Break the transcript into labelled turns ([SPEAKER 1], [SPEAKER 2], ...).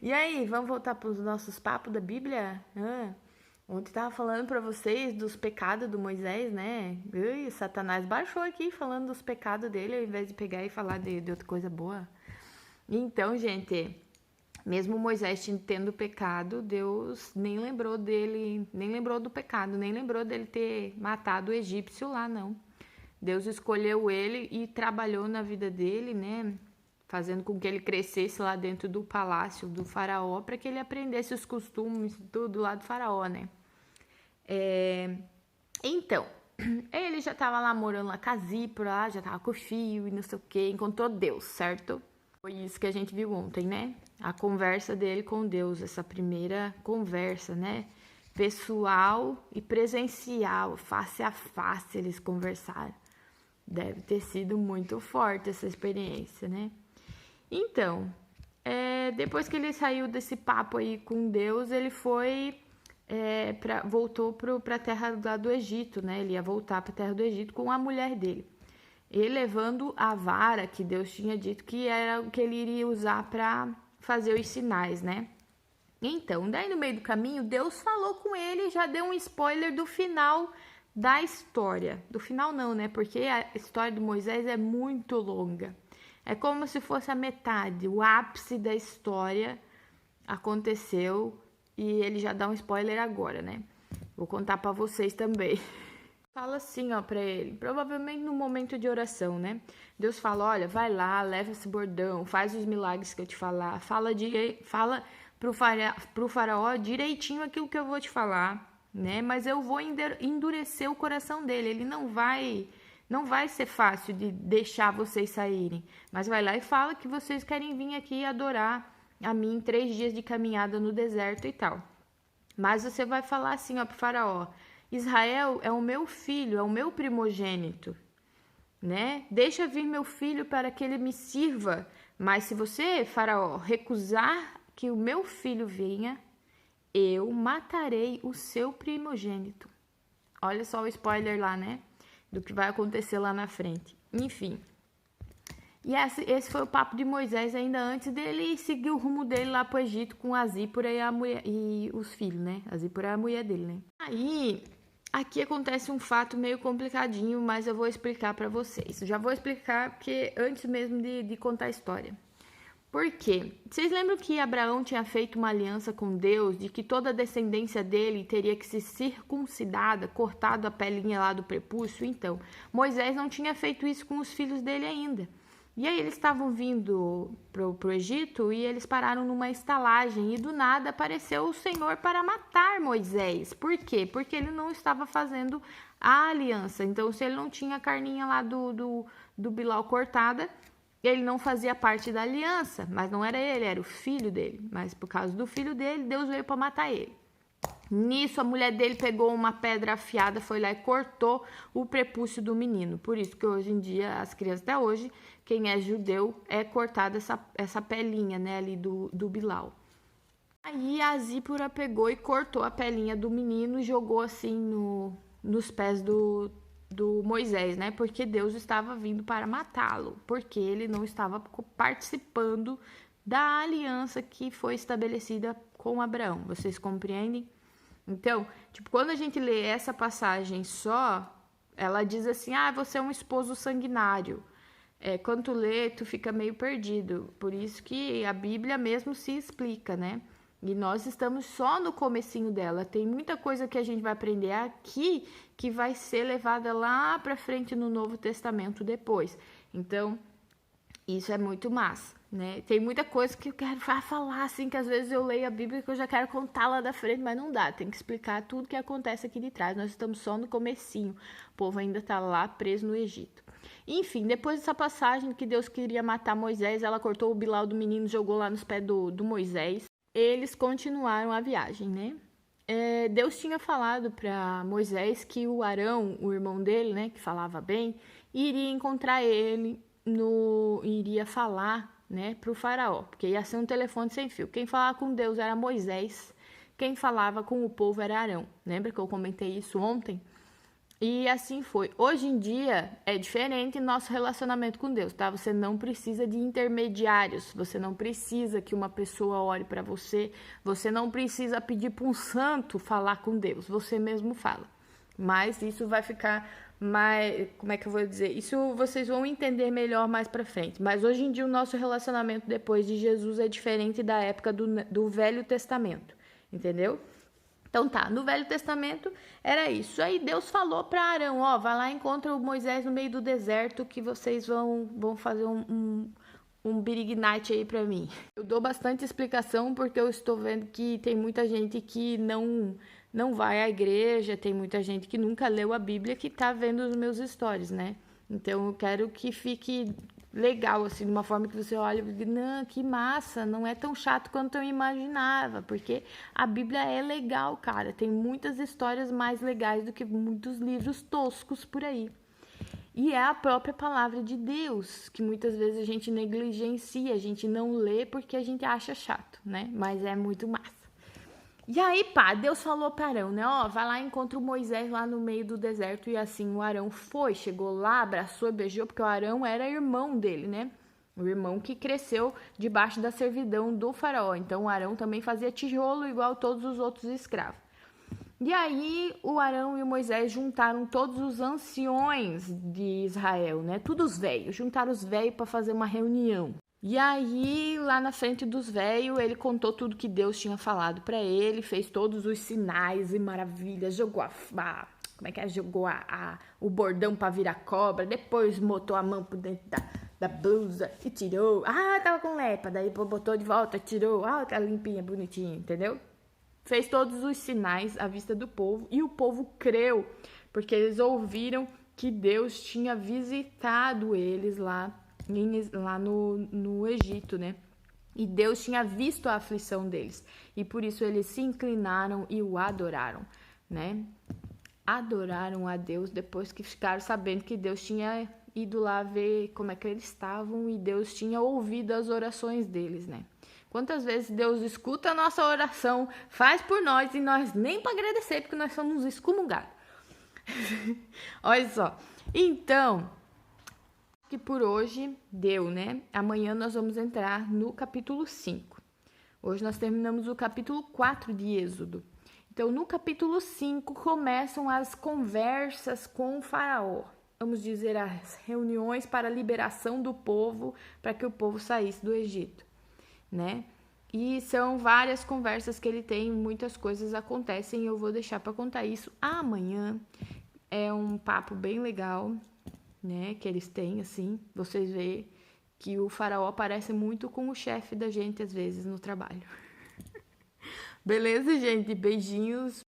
[SPEAKER 1] E aí, vamos voltar para os nossos papos da Bíblia? Ontem tava falando para vocês dos pecados do Moisés, né? Ui, Satanás baixou aqui falando dos pecados dele, ao invés de pegar e falar de outra coisa boa. Então, gente, mesmo Moisés tendo pecado, Deus nem lembrou dele, nem lembrou do pecado, nem lembrou dele ter matado o egípcio lá, não. Deus escolheu ele e trabalhou na vida dele, né? Fazendo com que ele crescesse lá dentro do palácio do faraó, para que ele aprendesse os costumes, tudo lá do faraó, né? Então, ele já estava lá morando lá com a Zípora, já estava com o filho e não sei o que, encontrou Deus, certo? Foi isso que a gente viu ontem, né? A conversa dele com Deus, essa primeira conversa, né? Pessoal e presencial, face a face eles conversaram. Deve ter sido muito forte essa experiência, né? Então, depois que ele saiu desse papo aí com Deus, ele voltou para a terra lá do Egito, né? Ele ia voltar para a terra do Egito com a mulher dele. Ele levando a vara que Deus tinha dito que era o que ele iria usar para fazer os sinais, né? Então, daí no meio do caminho, Deus falou com ele e já deu um spoiler do final da história. Do final não, né? Porque a história de Moisés é muito longa. É como se fosse a metade, o ápice da história aconteceu e ele já dá um spoiler agora, né? Vou contar para vocês também. Fala assim, ó, para ele, provavelmente no momento de oração, né? Deus fala, olha, vai lá, leva esse bordão, faz os milagres que eu te falar, fala pro faraó direitinho aquilo que eu vou te falar, né? Mas eu vou endurecer o coração dele, ele não vai ser fácil de deixar vocês saírem, mas vai lá e fala que vocês querem vir aqui adorar a mim 3 dias de caminhada no deserto e tal. Mas você vai falar assim, ó, pro faraó, Israel é o meu filho, é o meu primogênito, né? Deixa vir meu filho para que ele me sirva. Mas se você, faraó, recusar que o meu filho venha, eu matarei o seu primogênito. Olha só o spoiler lá, né? Do que vai acontecer lá na frente. Enfim. E esse foi o papo de Moisés ainda antes dele seguir o rumo dele lá pro Egito com a Zípora e os filhos, né? A Zípora é a mulher dele, né? Aí, aqui acontece um fato meio complicadinho, mas eu vou explicar para vocês. Já vou explicar porque antes mesmo de contar a história. Por quê? Vocês lembram que Abraão tinha feito uma aliança com Deus de que toda a descendência dele teria que ser circuncidada, cortado a pelinha lá do prepúcio? Então, Moisés não tinha feito isso com os filhos dele ainda. E aí eles estavam vindo pro Egito e eles pararam numa estalagem e do nada apareceu o Senhor para matar Moisés. Por quê? Porque ele não estava fazendo a aliança. Então, se ele não tinha a carninha lá do Bilau cortada, ele não fazia parte da aliança, mas não era ele, era o filho dele. Mas por causa do filho dele, Deus veio para matar ele. Nisso, a mulher dele pegou uma pedra afiada, foi lá e cortou o prepúcio do menino. Por isso que hoje em dia, as crianças até hoje, quem é judeu, é cortada essa pelinha, né, ali do Bilau. Aí a Zípora pegou e cortou a pelinha do menino e jogou assim nos pés do Moisés, né? Porque Deus estava vindo para matá-lo, porque ele não estava participando da aliança que foi estabelecida com Abraão. Vocês compreendem? Então, tipo, quando a gente lê essa passagem só, ela diz assim, você é um esposo sanguinário. Quando tu lê, tu fica meio perdido. Por isso que a Bíblia mesmo se explica, né? E nós estamos só no comecinho dela. Tem muita coisa que a gente vai aprender aqui que vai ser levada lá para frente no Novo Testamento depois. Então, isso é muito massa, né? Tem muita coisa que eu quero falar, assim, que às vezes eu leio a Bíblia que eu já quero contar lá da frente, mas não dá. Tem que explicar tudo que acontece aqui de trás. Nós estamos só no comecinho. O povo ainda está lá preso no Egito. Enfim, depois dessa passagem que Deus queria matar Moisés, ela cortou o bilau do menino, jogou lá nos pés do Moisés. Eles continuaram a viagem, né? Deus tinha falado para Moisés que o Arão, o irmão dele, né, que falava bem, iria encontrar ele, iria falar, né, para o faraó, porque ia ser um telefone sem fio. Quem falava com Deus era Moisés, quem falava com o povo era Arão. Lembra que eu comentei isso ontem? E assim foi. Hoje em dia é diferente nosso relacionamento com Deus, tá? Você não precisa de intermediários, você não precisa que uma pessoa ore para você, você não precisa pedir para um santo falar com Deus, você mesmo fala. Mas isso vai ficar mais, como é que eu vou dizer? Isso vocês vão entender melhor mais para frente. Mas hoje em dia o nosso relacionamento depois de Jesus é diferente da época do Velho Testamento, entendeu? Então tá, no Velho Testamento era isso. Aí Deus falou para Arão, ó, vai lá e encontra o Moisés no meio do deserto que vocês vão fazer um big night aí para mim. Eu dou bastante explicação porque eu estou vendo que tem muita gente que não vai à igreja, tem muita gente que nunca leu a Bíblia que tá vendo os meus stories, né? Então eu quero que fique legal, assim, de uma forma que você olha e diz, não, que massa, não é tão chato quanto eu imaginava, porque a Bíblia é legal, cara, tem muitas histórias mais legais do que muitos livros toscos por aí. E é a própria palavra de Deus, que muitas vezes a gente negligencia, a gente não lê porque a gente acha chato, né? Mas é muito massa. E aí, pá, Deus falou para Arão, né? Ó, vai lá e encontra o Moisés lá no meio do deserto. E assim, o Arão foi, chegou lá, abraçou e beijou, porque o Arão era irmão dele, né? O irmão que cresceu debaixo da servidão do faraó. Então, o Arão também fazia tijolo igual todos os outros escravos. E aí, o Arão e o Moisés juntaram todos os anciões de Israel, né? Todos os velhos. Juntaram os velhos para fazer uma reunião. E aí, lá na frente dos velhos, ele contou tudo que Deus tinha falado para ele, fez todos os sinais e maravilhas, jogou como é que é? Jogou o bordão para virar cobra, depois botou a mão por dentro da blusa e tirou. Ah, tava com lepra, daí botou de volta, tirou. Ah, tá limpinha, bonitinha, entendeu? Fez todos os sinais à vista do povo e o povo creu, porque eles ouviram que Deus tinha visitado eles lá no Egito, né? E Deus tinha visto a aflição deles. E por isso eles se inclinaram e o adoraram, né? Adoraram a Deus depois que ficaram sabendo que Deus tinha ido lá ver como é que eles estavam e Deus tinha ouvido as orações deles, né? Quantas vezes Deus escuta a nossa oração, faz por nós e nós nem para agradecer porque nós somos excomungados. Olha só. Então, que por hoje deu, né? Amanhã nós vamos entrar no capítulo 5. Hoje nós terminamos o capítulo 4 de Êxodo. Então, no capítulo 5 começam as conversas com o faraó. Vamos dizer, as reuniões para a liberação do povo, para que o povo saísse do Egito, né? E são várias conversas que ele tem, muitas coisas acontecem, eu vou deixar para contar isso amanhã. É um papo bem legal, né, que eles têm, assim, vocês veem que o faraó parece muito com o chefe da gente, às vezes, no trabalho. Beleza, gente? Beijinhos.